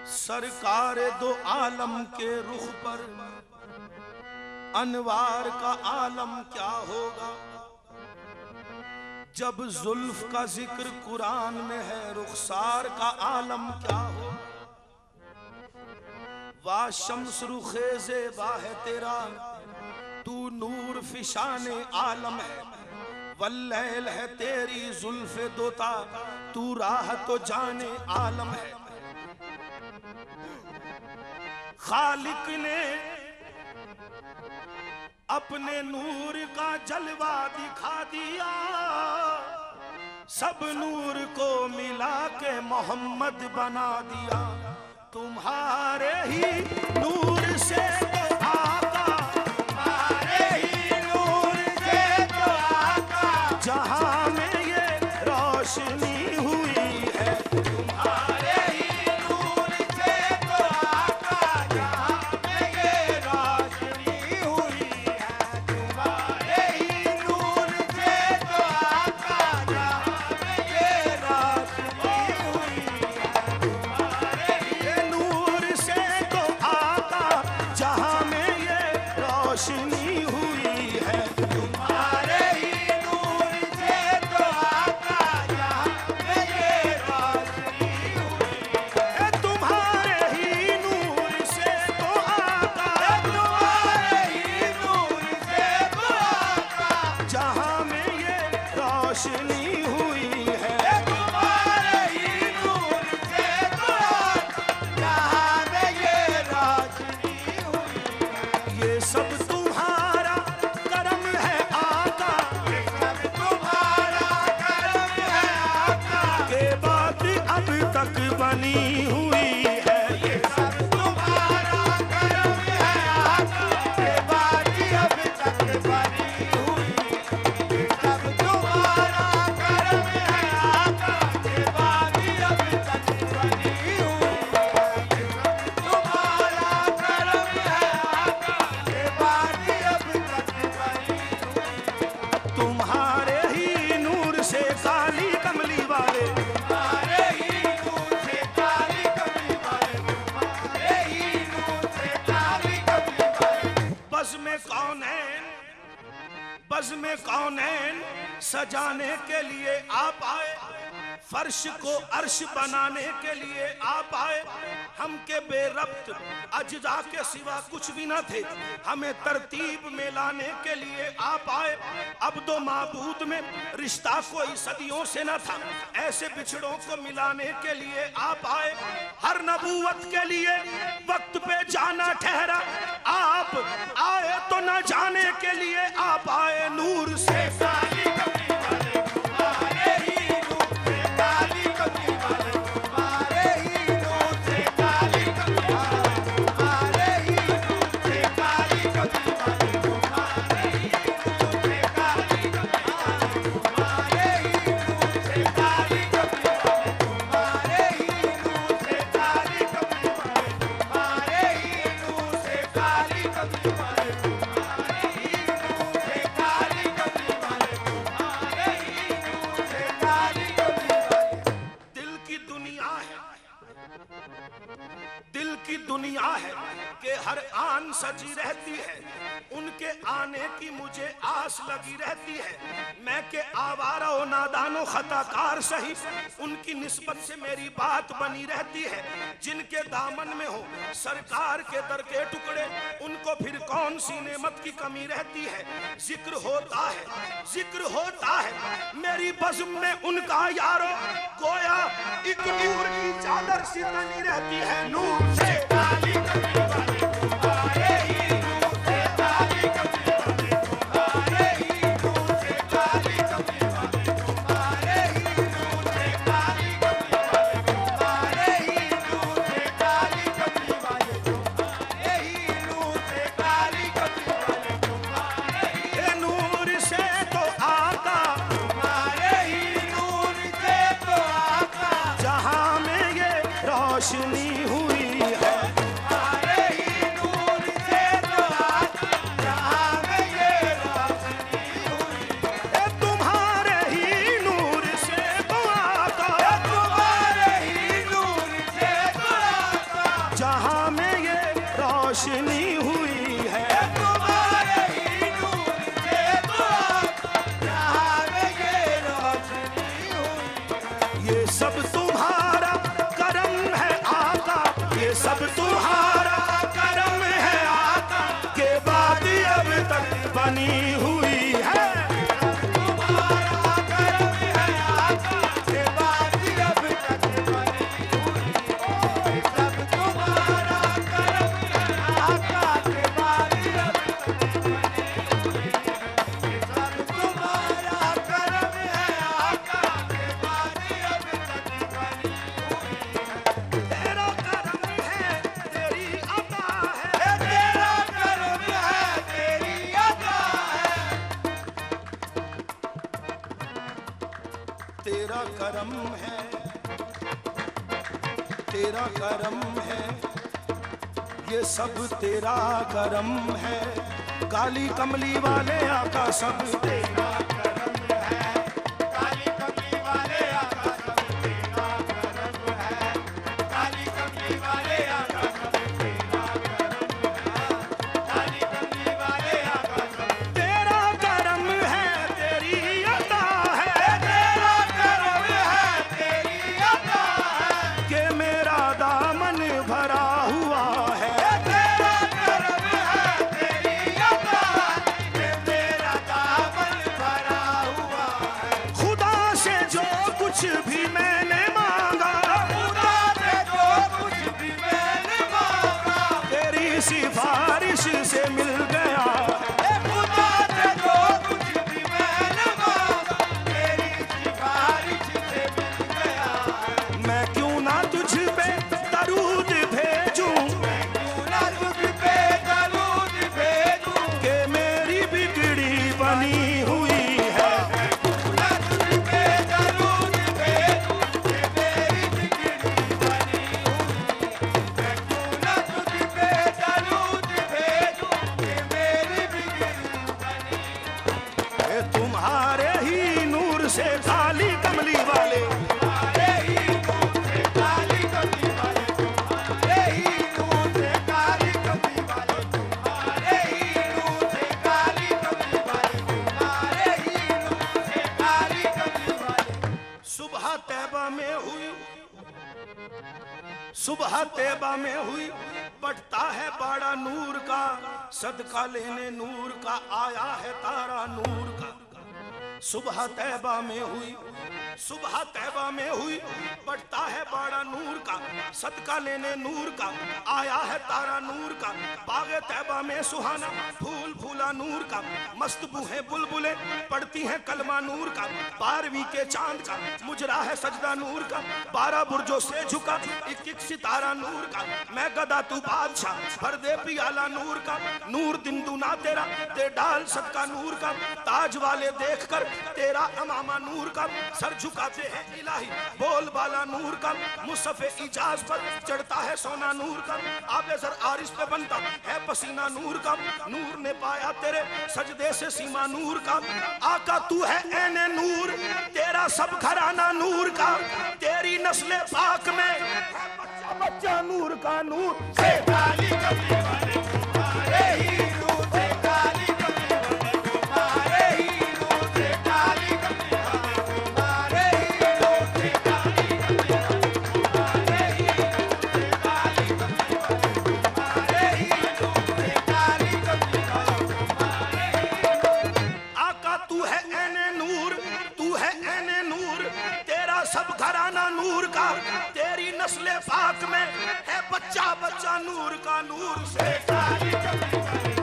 सरकार दो आलम के रुख पर अनवार का आलम क्या होगा। जब जुल्फ का जिक्र कुरान में है रुखसार का आलम क्या होगा। वाह शम्स रुखे ज़ेबा है तेरा, तू नूर फिशाने आलम है। वल्लैल है तेरी जुल्फ़े दोता, तू राह तो जाने आलम है। खालिक ने अपने नूर का जलवा दिखा दिया, सब नूर को मिला के मोहम्मद बना दिया। तुम्हारे ही नूर से तो आका, तुम्हारे ही नूर से तो आका, जहां में ये रोशनी हुई है। तुम्हारे ही नूर से तो आका, जहां में ये रोशनी हुई है। तुम्हारे ही नूर से तो आका, जहां में ये रोशनी हुई है। तुम्हारे ही नूर से तो आका, जहां में ये रोशनी हुई है। तुम्हारे ही नूर से तो आका, जहां में ये रोशनी हुई है। तुम्हारे ही नूर से तो आका, तुम्हारे ही नूर से तो आका, जहां में ये रोशनी हुई है। तुम्हारे ही नूर से तो आका, जहां में ये रोशनी हुई है। ये सब तुम्हारा करम है आका, ये सब तुम्हारा करम है आका, के बात अब तक बनी हुई है। ये सब तुम्हारा करम है आका, के बात अब तक बनी हुई है। ये सब तुम्हारा करम है आका, के बात अब तक बनी हुई है। ये सब तुम्हारा करम है आका, के बात अब तक बनी हुई है। तुम्हारे ही नूर से काली कमली वाले, तुम्हारे ही नूर से काली कमली वाले, तुम्हारे ही नूर से काली कमली वाले। बज़ में कौनैन, बज़ में कौनैन सजाने के लिए आप आए, फर्श को अर्श बनाने के लिए आप आए। हम के बेरब्त अज्जा के सिवा कुछ भी न थे, हमें तरतीब में लाने के लिए आप आए। अब दो माबूद में रिश्ता कोई सदियों से न था, ऐसे बिछड़ों को मिलाने के लिए आप आए। हर नबूवत के लिए वक्त पे जाना ठहरा, आप आए तो न जाने के लिए आप आए। नूर से काली कमली वाले, तुम्हारे ही नूर से काली कमली वाले, तुम्हारे ही नूर से काली कमली वाले, तुम्हारे ही नूर से काली कमली वाले, तुम्हारे ही नूर से काली कमली वाले, तुम्हारे ही नूर से काली कमली वाले, तुम्हारे ही नूर से काली कमली वाले, तुम्हारे ही नूर से काली कमली वाले, तुम्हारे ही नूर से काली कमली वाले, तुम्हारे ही नूर से काली कमली वाले। दिल की दुनिया है, दिल की दुनिया है कि हर आन सजी रहती है, उनके आने की मुझे आस लगी रहती है। मैं के आवारा और नादानो खताकार सही, उनकी निस्बत से मेरी बात बनी रहती है। जिनके दामन में हो सरकार के दर के टुकड़े, उनको फिर कौन सी नेमत की कमी रहती है। जिक्र होता है, जिक्र होता है मेरी बज़्म में उनका यारो, गोया एक नूर की चादर सी तनी रहती है। नूर से काली कमली वाले, तुम्हारे ही नूर से काली कमली वाले, तुम्हारे ही नूर से काली कमली वाले, तुम्हारे ही नूर से काली कमली वाले, तुम्हारे ही नूर से काली कमली वाले, तुम्हारे ही नूर से काली कमली वाले, तुम्हारे ही नूर से तो आका, तुम्हारे ही नूर से तो आका, जहां में ये रोशनी हुई है। तुम्हारे ही नूर से तो आका, जहां में ये रोशनी हुई है। तुम्हारे ही नूर से तो आका, तुम्हारे ही नूर से तो आका, करम है, तेरा करम है, ये सब तेरा करम है। काली कमली वाले आका सब तेरा करम है, काली कमली वाले आका सब तेरा करम है, काली कमली वाले आका सब तेरा करम है, काली कमली वाले आका सब तेरा करम है, तेरी अता है, तेरा करम है, तेरी अता है, कि मेरा दामन भरा हुआ है, तेरा करम है, तेरी अता है, कि मेरा दामन भरा हुआ है। खुदा से जो कुछ भी मैंने मांगा, खुदा से जो कुछ भी मैंने मांगा, तेरी सिफारिश से मिल गया। खुदा से जो कुछ भी मैंने मांगा, तेरी सिफारिश से मिल गया। मैं क्यों ना तुझ पे दरूद भेजूं, मैं क्यों ना तुझ पे दरूद भेजूं, कि मेरी बिगड़ी बनी हुई है। मैं क्यों ना तुझ पे दरूद भेजूं, कि मेरी बिगड़ी बनी हुई है। मैं क्यों ना तुझ पे दरूद भेजूं, कि मेरी बिगड़ी बनी हुई है। तुम्हारे ही नूर से काली कमली वाले, तुम्हारे ही नूर से काली कमली वाले, तुम्हारे ही नूर से काली कमली वाले, तुम्हारे ही नूर से काली कमली वाले, तुम्हारे ही नूर से काली कमली वाले। सुबह तैबा में हुई, सुबह तैबा में हुई, बढ़ता है बाड़ा नूर का, सदका लेने नूर का आया है तारा नूर का। सुबह तैबा में हुई, सुबह तैबा में हुई, बढ़ता है बाड़ा नूर का, सदका लेने नूर का आया है तारा नूर का। बागे तैबा में सुहाना फूल फूला नूर का, मस्त बूहे बुलबुले पड़ती हैं कलमा नूर का। 12वीं के चांद का मुजरा है सजदा नूर का, 12 बुर्जों से झुका एक एक सितारा नूर का। मैं गदा तू बादशाह भर दे पियाला नूर का, नूर दिन दूना तेरा ते डाल सदका नूर का। ताज वाले देखकर तेरा अमामा नूर का, सर झुकाते हैं इलाही बोल बाला नूर का। मुसफ़े इजाज पर चढ़ता है सोना नूर का, आबे सर आरिश पे बनता है पसीना नूर का। नूर ने पाया तेरे सजदे से सीमा नूर का। आका तू है ऐने नूर, तेरा सब घराना नूर का, तेरी नस्ले पाक में है बच्चा बच्चा नूर का। नूर से काली कमली वाले, तुम्हारे ही नूर से काली कमली वाले, तुम्हारे ही नूर से काली कमली वाले, तुम्हारे ही नूर से काली कमली वाले, तुम्हारे ही नूर से काली कमली वाले, तुम्हारे ही नूर से काली कमली वाले, तुम्हारे ही। आका तू है ऐने नूर, तू है ऐने नूर, तेरा सब घराना नूर का, तेरी नस्ले पाक में है बच्चा बच्चा नूर का। नूर से काली कमली वाले,